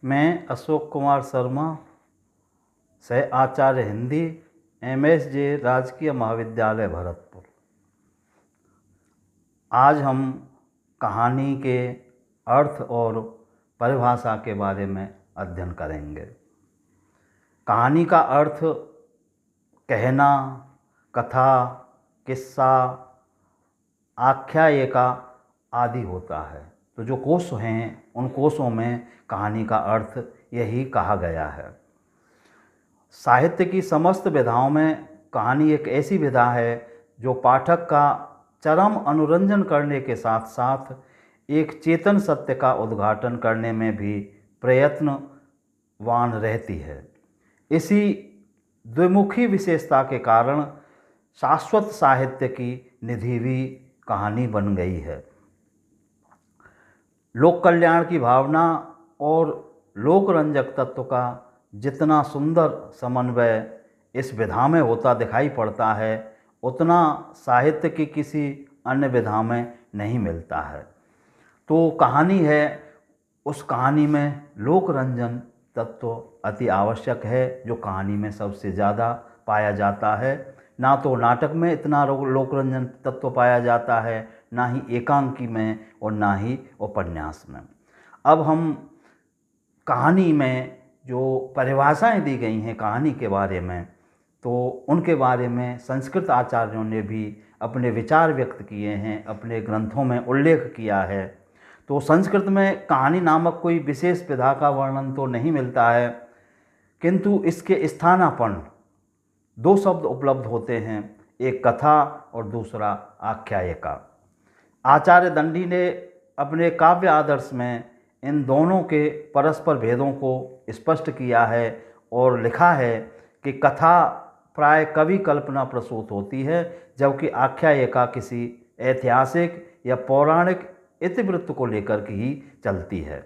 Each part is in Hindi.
मैं अशोक कुमार शर्मा, सह आचार्य हिंदी, MSJ राजकीय महाविद्यालय भरतपुर। आज हम कहानी के अर्थ और परिभाषा के बारे में अध्ययन करेंगे। कहानी का अर्थ कहना, कथा, किस्सा, आख्यायिका आदि होता है। तो जो कोश हैं उन कोशों में कहानी का अर्थ यही कहा गया है। साहित्य की समस्त विधाओं में कहानी एक ऐसी विधा है जो पाठक का चरम अनुरंजन करने के साथ साथ एक चेतन सत्य का उद्घाटन करने में भी प्रयत्नवान रहती है। इसी द्विमुखी विशेषता के कारण शाश्वत साहित्य की निधि भी कहानी बन गई है। लोक कल्याण की भावना और लोकरंजक तत्व का जितना सुंदर समन्वय इस विधा में होता दिखाई पड़ता है, उतना साहित्य की किसी अन्य विधा में नहीं मिलता है। तो कहानी है, उस कहानी में लोकरंजन तत्व अति आवश्यक है, जो कहानी में सबसे ज़्यादा पाया जाता है। ना तो नाटक में इतना लोकरंजन तत्व पाया जाता है, ना ही एकांकी में और ना ही उपन्यास में। अब हम कहानी में जो परिभाषाएं दी गई हैं कहानी के बारे में, तो उनके बारे में संस्कृत आचार्यों ने भी अपने विचार व्यक्त किए हैं, अपने ग्रंथों में उल्लेख किया है। तो संस्कृत में कहानी नामक कोई विशेष विधा का वर्णन तो नहीं मिलता है, किंतु इसके स्थानापन्न दो शब्द उपलब्ध होते हैं, एक कथा और दूसरा आख्यायिका। आचार्य दंडी ने अपने काव्य आदर्श में इन दोनों के परस्पर भेदों को स्पष्ट किया है और लिखा है कि कथा प्राय कवि कल्पना प्रसूत होती है, जबकि आख्यायिका किसी ऐतिहासिक या पौराणिक इतिवृत्त को लेकर के ही चलती है।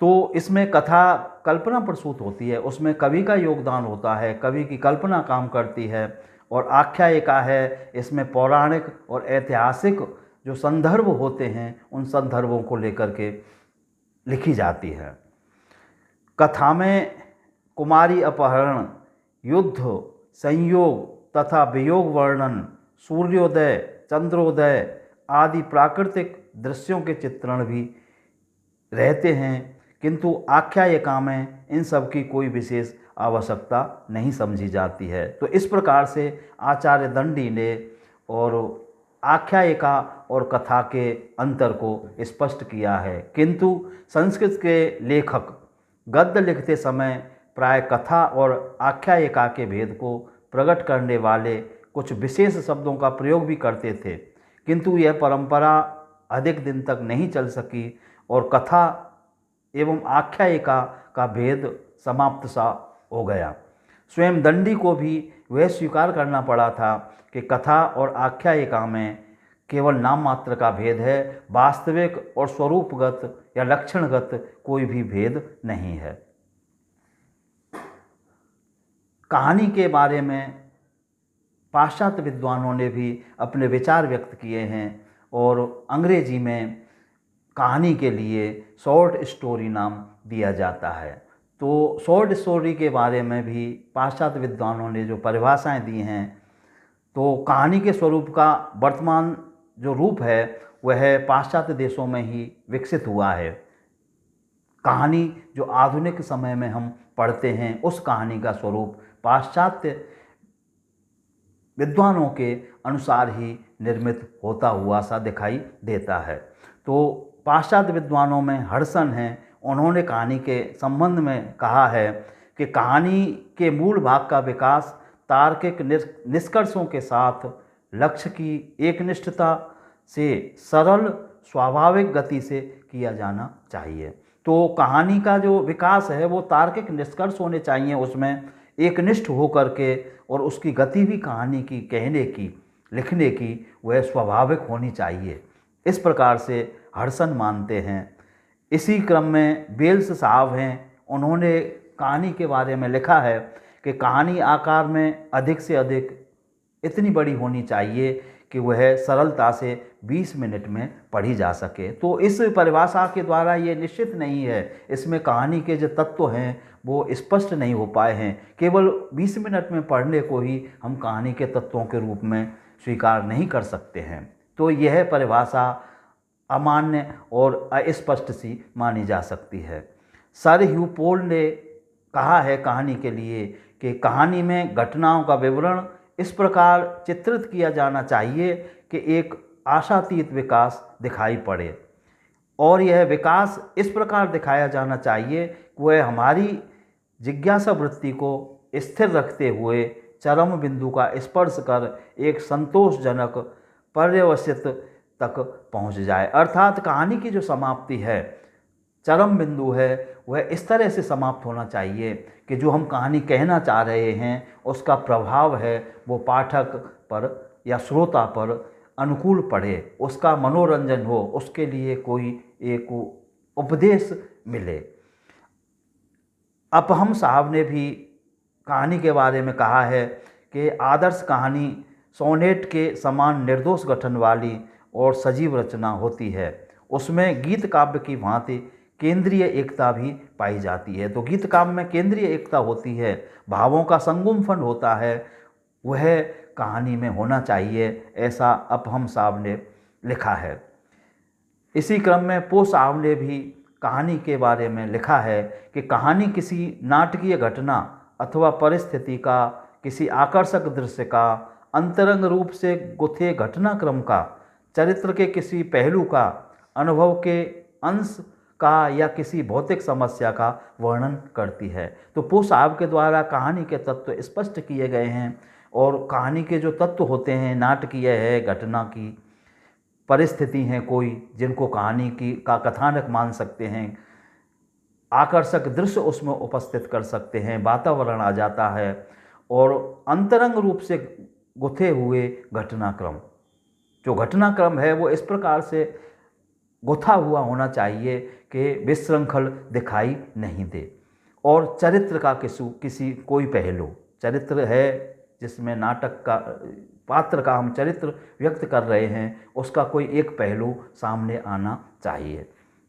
तो इसमें कथा कल्पना प्रसूत होती है, उसमें कवि का योगदान होता है, कवि की कल्पना काम करती है। और आख्यायिका है, इसमें पौराणिक और ऐतिहासिक जो संदर्भ होते हैं उन संदर्भों को लेकर के लिखी जाती है। कथा में कुमारी अपहरण, युद्ध, संयोग तथा वियोग वर्णन, सूर्योदय, चंद्रोदय आदि प्राकृतिक दृश्यों के चित्रण भी रहते हैं, किंतु आख्यायिका में इन सब की कोई विशेष आवश्यकता नहीं समझी जाती है। तो इस प्रकार से आचार्य दंडी ने और आख्यायिका और कथा के अंतर को स्पष्ट किया है। किंतु संस्कृत के लेखक गद्य लिखते समय प्राय कथा और आख्यायिका के भेद को प्रकट करने वाले कुछ विशेष शब्दों का प्रयोग भी करते थे, किंतु यह परंपरा अधिक दिन तक नहीं चल सकी और कथा एवं आख्यायिका का भेद समाप्त सा हो गया। स्वयं दंडी को भी वह स्वीकार करना पड़ा था कि कथा और आख्यायिका में केवल नाम मात्र का भेद है, वास्तविक और स्वरूपगत या लक्षणगत कोई भी भेद नहीं है। कहानी के बारे में पाश्चात्य विद्वानों ने भी अपने विचार व्यक्त किए हैं और अंग्रेजी में कहानी के लिए शॉर्ट स्टोरी नाम दिया जाता है। तो शॉर्ट स्टोरी के बारे में भी पाश्चात्य विद्वानों ने जो परिभाषाएं दी हैं, तो कहानी के स्वरूप का वर्तमान जो रूप है वह पाश्चात्य देशों में ही विकसित हुआ है। कहानी जो आधुनिक समय में हम पढ़ते हैं, उस कहानी का स्वरूप पाश्चात्य विद्वानों के अनुसार ही निर्मित होता हुआ सा दिखाई देता है। तो पाश्चात्य विद्वानों में हडसन हैं, उन्होंने कहानी के संबंध में कहा है कि कहानी के मूल भाग का विकास तार्किक निष्कर्षों के साथ लक्ष्य की एकनिष्ठता से सरल स्वाभाविक गति से किया जाना चाहिए। तो कहानी का जो विकास है वो तार्किक निष्कर्ष होने चाहिए, उसमें एकनिष्ठ होकर के, और उसकी गति भी कहानी की कहने की, लिखने की वह स्वाभाविक होनी चाहिए। इस प्रकार से हडसन मानते हैं। इसी क्रम में वेल्स साहब हैं, उन्होंने कहानी के बारे में लिखा है कि कहानी आकार में अधिक से अधिक इतनी बड़ी होनी चाहिए कि वह सरलता से 20 मिनट में पढ़ी जा सके। तो इस परिभाषा के द्वारा ये निश्चित नहीं है, इसमें कहानी के जो तत्व हैं वो स्पष्ट नहीं हो पाए हैं। केवल 20 मिनट में पढ़ने को ही हम कहानी के तत्वों के रूप में स्वीकार नहीं कर सकते हैं। तो यह परिभाषा अमान्य और अस्पष्ट सी मानी जा सकती है। सर ह्यू पोल ने कहा है कहानी के लिए कि कहानी में घटनाओं का विवरण इस प्रकार चित्रित किया जाना चाहिए कि एक आशातीत विकास दिखाई पड़े, और यह विकास इस प्रकार दिखाया जाना चाहिए कि वह हमारी जिज्ञासा वृत्ति को स्थिर रखते हुए चरम बिंदु का स्पर्श कर एक संतोषजनक पर्यवसित तक पहुंच जाए। अर्थात कहानी की जो समाप्ति है, चरम बिंदु है, वह इस तरह से समाप्त होना चाहिए कि जो हम कहानी कहना चाह रहे हैं उसका प्रभाव है वो पाठक पर या श्रोता पर अनुकूल पड़े, उसका मनोरंजन हो, उसके लिए कोई एक उपदेश मिले। अपहम साहब ने भी कहानी के बारे में कहा है कि आदर्श कहानी सोनेट के समान निर्दोष गठन वाली और सजीव रचना होती है। उसमें गीत काव्य की भांति केंद्रीय एकता भी पाई जाती है। तो गीत काव्य में केंद्रीय एकता होती है, भावों का संगुम्फन होता है, वह कहानी में होना चाहिए, ऐसा अपहम साहब ने लिखा है। इसी क्रम में पो साहब ने भी कहानी के बारे में लिखा है कि कहानी किसी नाटकीय घटना अथवा परिस्थिति का, किसी आकर्षक दृश्य का, अंतरंग रूप से गुथे घटनाक्रम का, चरित्र के किसी पहलू का, अनुभव के अंश का या किसी भौतिक समस्या का वर्णन करती है। तो पो साहब के द्वारा कहानी के तत्व स्पष्ट किए गए हैं, और कहानी के जो तत्व होते हैं, नाटकीय है, घटना की परिस्थिति हैं कोई जिनको कहानी की का कथानक मान सकते हैं, आकर्षक दृश्य उसमें उपस्थित कर सकते हैं, वातावरण आ जाता है, और अंतरंग रूप से गुथे हुए घटनाक्रम, जो घटनाक्रम है वो इस प्रकार से गुथा हुआ होना चाहिए कि विशृंखल दिखाई नहीं दे, और चरित्र का किसी कोई पहलू, चरित्र है जिसमें नाटक का पात्र का हम चरित्र व्यक्त कर रहे हैं, उसका कोई एक पहलू सामने आना चाहिए।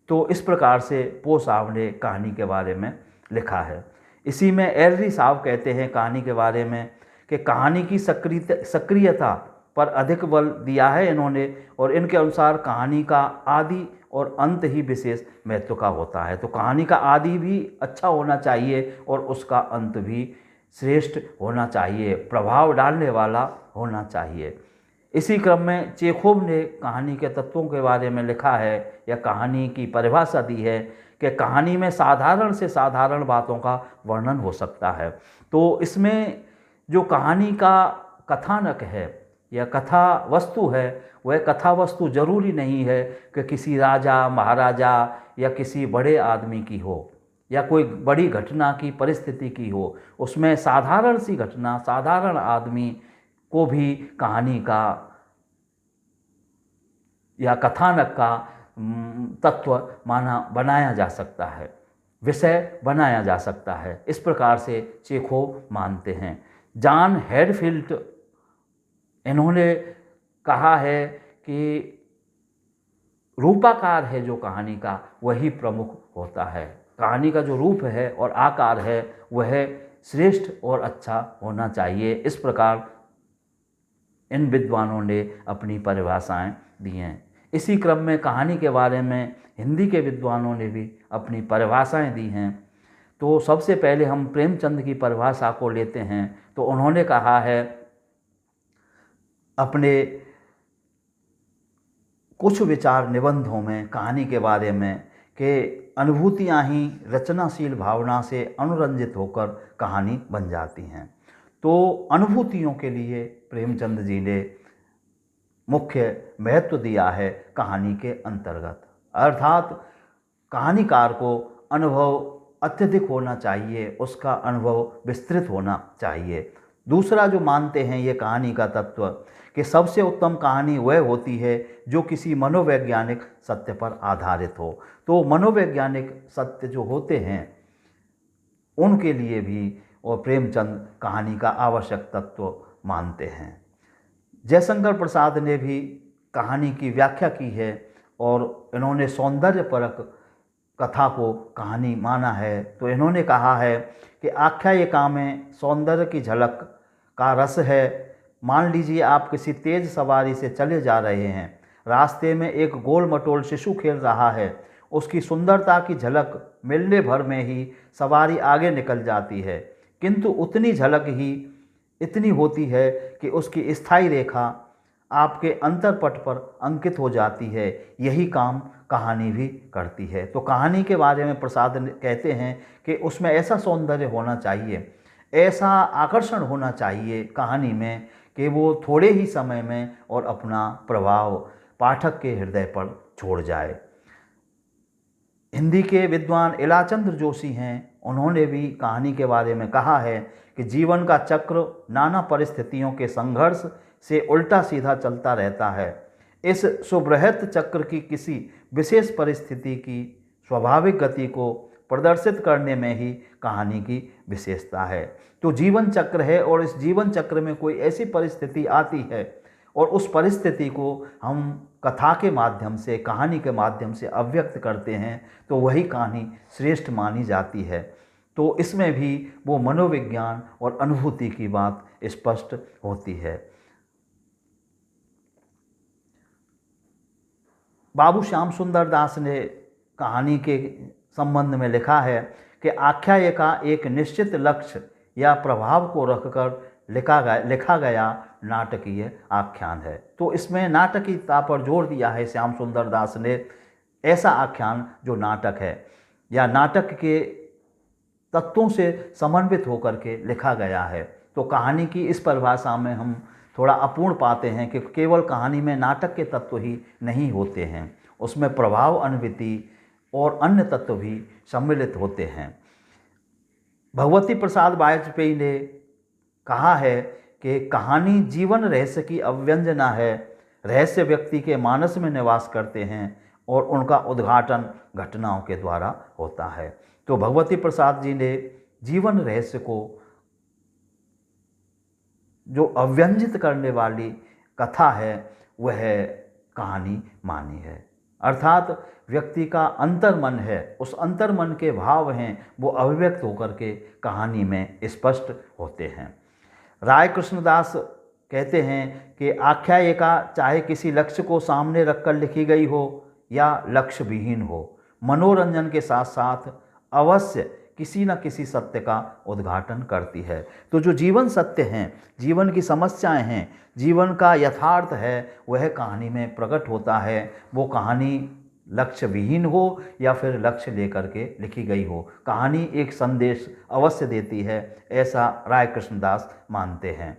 तो इस प्रकार से पो साहब ने कहानी के बारे में लिखा है। इसी में एलरी साहब कहते हैं कहानी के बारे में कि कहानी की सक्रियता पर अधिक बल दिया है इन्होंने, और इनके अनुसार कहानी का आदि और अंत ही विशेष महत्व का होता है। तो कहानी का आदि भी अच्छा होना चाहिए और उसका अंत भी श्रेष्ठ होना चाहिए, प्रभाव डालने वाला होना चाहिए। इसी क्रम में चेखोव ने कहानी के तत्वों के बारे में लिखा है, या कहानी की परिभाषा दी है कि कहानी में साधारण से साधारण बातों का वर्णन हो सकता है। तो इसमें जो कहानी का कथानक है या कथा वस्तु है, वह कथा वस्तु जरूरी नहीं है कि किसी राजा महाराजा या किसी बड़े आदमी की हो या कोई बड़ी घटना की परिस्थिति की हो। उसमें साधारण सी घटना, साधारण आदमी को भी कहानी का या कथानक का तत्व बनाया जा सकता है, विषय बनाया जा सकता है। इस प्रकार से चेखोव मानते हैं। जॉन हैडफील्ड इन्होंने कहा है कि रूपाकार है जो कहानी का, वही प्रमुख होता है। कहानी का जो रूप है और आकार है वह श्रेष्ठ और अच्छा होना चाहिए। इस प्रकार इन विद्वानों ने अपनी परिभाषाएं दी हैं। इसी क्रम में कहानी के बारे में हिंदी के विद्वानों ने भी अपनी परिभाषाएं दी हैं। तो सबसे पहले हम प्रेमचंद की परिभाषा को लेते हैं। तो उन्होंने कहा है अपने कुछ विचार निबंधों में कहानी के बारे में कि अनुभूतियाँ ही रचनाशील भावना से अनुरंजित होकर कहानी बन जाती हैं। तो अनुभूतियों के लिए प्रेमचंद जी ने मुख्य महत्व दिया है कहानी के अंतर्गत, अर्थात कहानीकार को अनुभव अत्यधिक होना चाहिए, उसका अनुभव विस्तृत होना चाहिए। दूसरा जो मानते हैं ये कहानी का तत्व कि सबसे उत्तम कहानी वह होती है जो किसी मनोवैज्ञानिक सत्य पर आधारित हो। तो मनोवैज्ञानिक सत्य जो होते हैं उनके लिए भी और प्रेमचंद कहानी का आवश्यक तत्व मानते हैं। जयशंकर प्रसाद ने भी कहानी की व्याख्या की है और इन्होंने सौंदर्यपरक कथा को कहानी माना है। तो इन्होंने कहा है कि आख्यायिका में सौंदर्य की झलक का रस है। मान लीजिए आप किसी तेज सवारी से चले जा रहे हैं, रास्ते में एक गोल मटोल शिशु खेल रहा है, उसकी सुंदरता की झलक मिलने भर में ही सवारी आगे निकल जाती है, किंतु उतनी झलक ही इतनी होती है कि उसकी स्थायी रेखा आपके अंतरपट पर अंकित हो जाती है। यही काम कहानी भी करती है। तो कहानी के बारे में प्रसाद कहते हैं कि उसमें ऐसा सौंदर्य होना चाहिए, ऐसा आकर्षण होना चाहिए कहानी में कि वो थोड़े ही समय में और अपना प्रभाव पाठक के हृदय पर छोड़ जाए। हिंदी के विद्वान इलाचंद्र जोशी हैं, उन्होंने भी कहानी के बारे में कहा है कि जीवन का चक्र नाना परिस्थितियों के संघर्ष से उल्टा सीधा चलता रहता है। इस सुबृहत चक्र की किसी विशेष परिस्थिति की स्वाभाविक गति को प्रदर्शित करने में ही कहानी की विशेषता है। तो जीवन चक्र है और इस जीवन चक्र में कोई ऐसी परिस्थिति आती है और उस परिस्थिति को हम कथा के माध्यम से, कहानी के माध्यम से अभिव्यक्त करते हैं, तो वही कहानी श्रेष्ठ मानी जाती है। तो इसमें भी वो मनोविज्ञान और अनुभूति की बात स्पष्ट होती है। बाबू श्याम सुंदर दास ने कहानी के संबंध में लिखा है कि आख्यायिका एक निश्चित लक्ष्य या प्रभाव को रखकर लिखा गया नाटकीय आख्यान है। तो इसमें नाटकीयता पर जोर दिया है श्याम सुंदर दास ने। ऐसा आख्यान जो नाटक है या नाटक के तत्वों से समन्वित होकर के लिखा गया है। तो कहानी की इस परिभाषा में हम थोड़ा अपूर्ण पाते हैं कि केवल कहानी में नाटक के तत्व ही नहीं होते हैं, उसमें प्रभाव, अनुभूति और अन्य तत्व भी सम्मिलित होते हैं। भगवती प्रसाद वाजपेयी ने कहा है कि कहानी जीवन रहस्य की अव्यंजना है। रहस्य व्यक्ति के मानस में निवास करते हैं और उनका उद्घाटन घटनाओं के द्वारा होता है। तो भगवती प्रसाद जी ने जीवन रहस्य को जो अव्यंजित करने वाली कथा है वह कहानी मानी है। अर्थात व्यक्ति का अंतर्मन है, उस अंतर्मन के भाव हैं, वो अभिव्यक्त होकर के कहानी में स्पष्ट होते हैं। राय कृष्णदास कहते हैं कि आख्यायिका चाहे किसी लक्ष्य को सामने रखकर लिखी गई हो या लक्ष्य विहीन हो, मनोरंजन के साथ साथ अवश्य किसी न किसी सत्य का उद्घाटन करती है। तो जो जीवन सत्य हैं, जीवन की समस्याएं हैं, जीवन का यथार्थ है, वह कहानी में प्रकट होता है। वो कहानी लक्ष्य विहीन हो या फिर लक्ष्य लेकर के लिखी गई हो, कहानी एक संदेश अवश्य देती है, ऐसा राय कृष्णदास मानते हैं।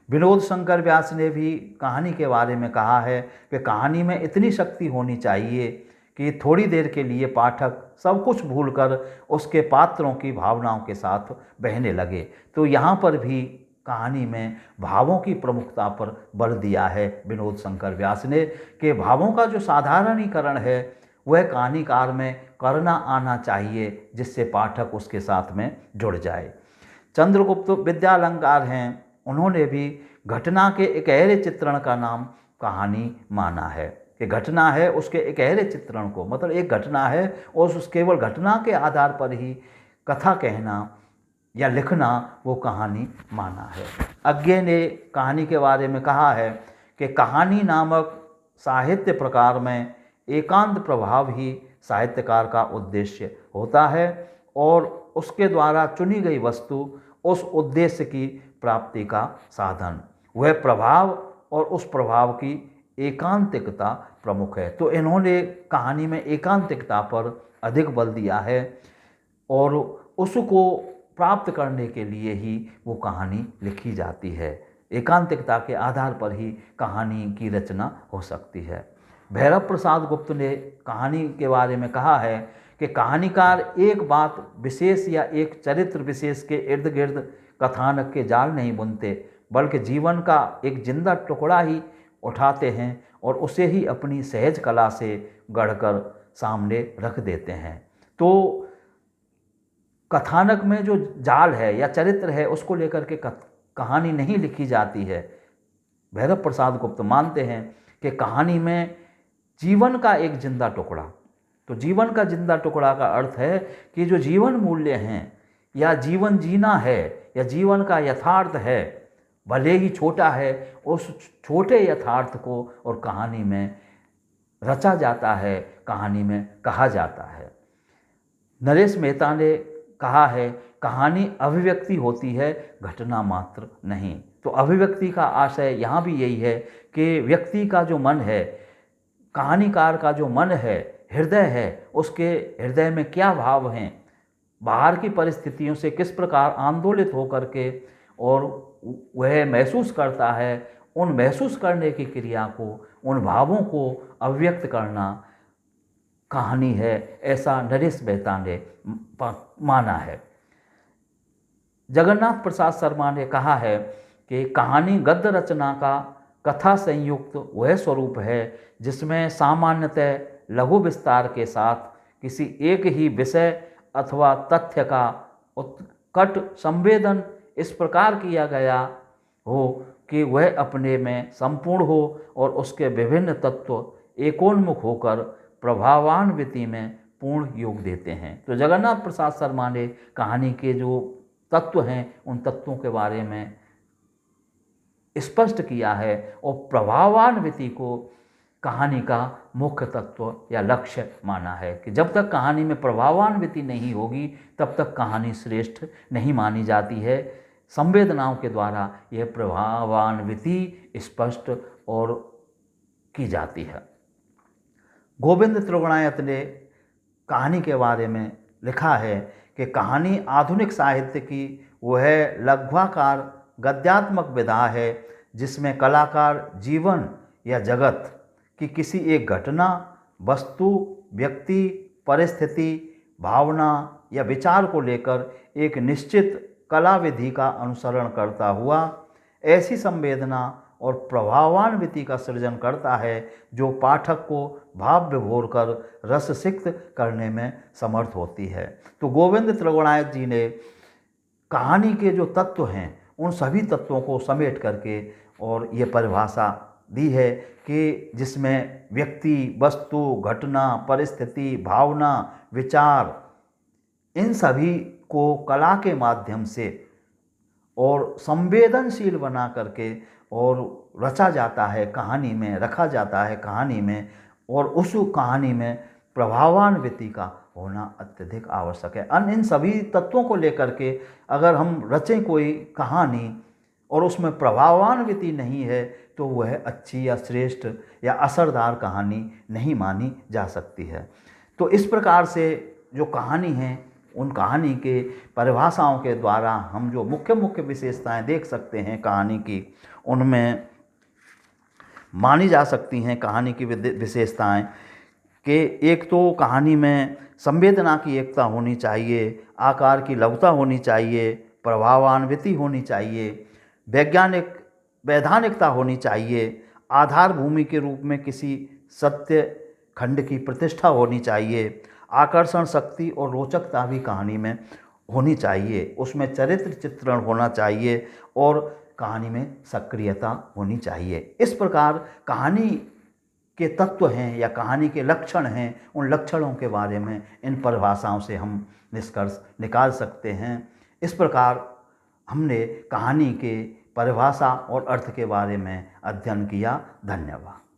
विनोद शंकर व्यास ने भी कहानी के बारे में कहा है कि कहानी में इतनी शक्ति होनी चाहिए कि थोड़ी देर के लिए पाठक सब कुछ भूलकर उसके पात्रों की भावनाओं के साथ बहने लगे। तो यहाँ पर भी कहानी में भावों की प्रमुखता पर बल दिया है विनोद शंकर व्यास ने कि भावों का जो साधारणीकरण है वह कहानीकार में करना आना चाहिए, जिससे पाठक उसके साथ में जुड़ जाए। चंद्रगुप्त विद्यालंकार हैं, उन्होंने भी घटना के इकहरे चित्रण का नाम कहानी माना है कि घटना है उसके इकहरे चित्रण को, मतलब एक घटना है और उस केवल घटना के आधार पर ही कथा कहना या लिखना वो कहानी माना है। अज्ञे ने कहानी के बारे में कहा है कि कहानी नामक साहित्य प्रकार में एकांत प्रभाव ही साहित्यकार का उद्देश्य होता है और उसके द्वारा चुनी गई वस्तु उस उद्देश्य की प्राप्ति का साधन। वह प्रभाव और उस प्रभाव की एकांतिकता प्रमुख है। तो इन्होंने कहानी में एकांतिकता पर अधिक बल दिया है और उसको प्राप्त करने के लिए ही वो कहानी लिखी जाती है। एकांतिकता के आधार पर ही कहानी की रचना हो सकती है। भैरव प्रसाद गुप्त ने कहानी के बारे में कहा है कि कहानीकार एक बात विशेष या एक चरित्र विशेष के इर्द गिर्द कथानक के जाल नहीं बुनते, बल्कि जीवन का एक जिंदा टुकड़ा ही उठाते हैं और उसे ही अपनी सहज कला से गढ़कर सामने रख देते हैं। तो कथानक में जो जाल है या चरित्र है उसको लेकर के कहानी नहीं लिखी जाती है, भैरव प्रसाद गुप्त मानते हैं कि कहानी में जीवन का एक जिंदा टुकड़ा, तो जीवन का जिंदा टुकड़ा का अर्थ है कि जो जीवन मूल्य हैं या जीवन जीना है या जीवन का यथार्थ है, भले ही छोटा है, उस छोटे यथार्थ को और कहानी में रचा जाता है, कहानी में कहा जाता है। नरेश मेहता ने कहा है, कहानी अभिव्यक्ति होती है, घटना मात्र नहीं। तो अभिव्यक्ति का आशय यहाँ भी यही है कि व्यक्ति का जो मन है, कहानीकार का जो मन है, हृदय है, उसके हृदय में क्या भाव हैं, बाहर की परिस्थितियों से किस प्रकार आंदोलित होकर के और वह महसूस करता है, उन महसूस करने की क्रिया को, उन भावों को अभिव्यक्त करना कहानी है, ऐसा नरेश मेहता ने माना है। जगन्नाथ प्रसाद शर्मा ने कहा है कि कहानी गद्य रचना का कथा संयुक्त वह स्वरूप है जिसमें सामान्यतः लघु विस्तार के साथ किसी एक ही विषय अथवा तथ्य का उत्कट संवेदन इस प्रकार किया गया हो कि वह अपने में संपूर्ण हो और उसके विभिन्न तत्व एकोन्मुख होकर प्रभावान्विति में पूर्ण योग देते हैं। तो जगन्नाथ प्रसाद शर्मा ने कहानी के जो तत्व हैं उन तत्वों के बारे में स्पष्ट किया है और प्रभावान्विति को कहानी का मुख्य तत्व या लक्ष्य माना है कि जब तक कहानी में प्रभावान्विति नहीं होगी तब तक कहानी श्रेष्ठ नहीं मानी जाती है। संवेदनाओं के द्वारा यह प्रभावान्विति स्पष्ट और की जाती है। गोविंद त्रिगुणायत ने कहानी के बारे में लिखा है कि कहानी आधुनिक साहित्य की वह लघ्वाकार गद्यात्मक विधा है जिसमें कलाकार जीवन या जगत की किसी एक घटना, वस्तु, व्यक्ति, परिस्थिति, भावना या विचार को लेकर एक निश्चित कला विधि का अनुसरण करता हुआ ऐसी संवेदना और प्रभावान्विति का सृजन करता है जो पाठक को भाव विभोर कर रस सिक्त करने में समर्थ होती है। तो गोविंद त्रिगुणायत जी ने कहानी के जो तत्व हैं उन सभी तत्वों को समेट करके और ये परिभाषा दी है कि जिसमें व्यक्ति, वस्तु, घटना, परिस्थिति, भावना, विचार, इन सभी को कला के माध्यम से और संवेदनशील बना करके और रचा जाता है, कहानी में रखा जाता है कहानी में, और उस कहानी में प्रभावान्विति का होना अत्यधिक आवश्यक है। इन सभी तत्वों को लेकर के अगर हम रचें कोई कहानी और उसमें प्रभावान्विति नहीं है तो वह अच्छी या श्रेष्ठ या असरदार कहानी नहीं मानी जा सकती है। तो इस प्रकार से जो कहानी है उन कहानी के परिभाषाओं के द्वारा हम जो मुख्य मुख्य विशेषताएं देख सकते हैं कहानी की, उनमें मानी जा सकती हैं कहानी की विशेषताएं कि एक तो कहानी में संवेदना की एकता होनी चाहिए, आकार की लघुता होनी चाहिए, प्रभावान्विति होनी चाहिए, वैधानिकता होनी चाहिए, आधार भूमि के रूप में किसी सत्य खंड की प्रतिष्ठा होनी चाहिए, आकर्षण शक्ति और रोचकता भी कहानी में होनी चाहिए, उसमें चरित्र चित्रण होना चाहिए और कहानी में सक्रियता होनी चाहिए। इस प्रकार कहानी के तत्व हैं या कहानी के लक्षण हैं, उन लक्षणों के बारे में इन परिभाषाओं से हम निष्कर्ष निकाल सकते हैं। इस प्रकार हमने कहानी के परिभाषा और अर्थ के बारे में अध्ययन किया। धन्यवाद।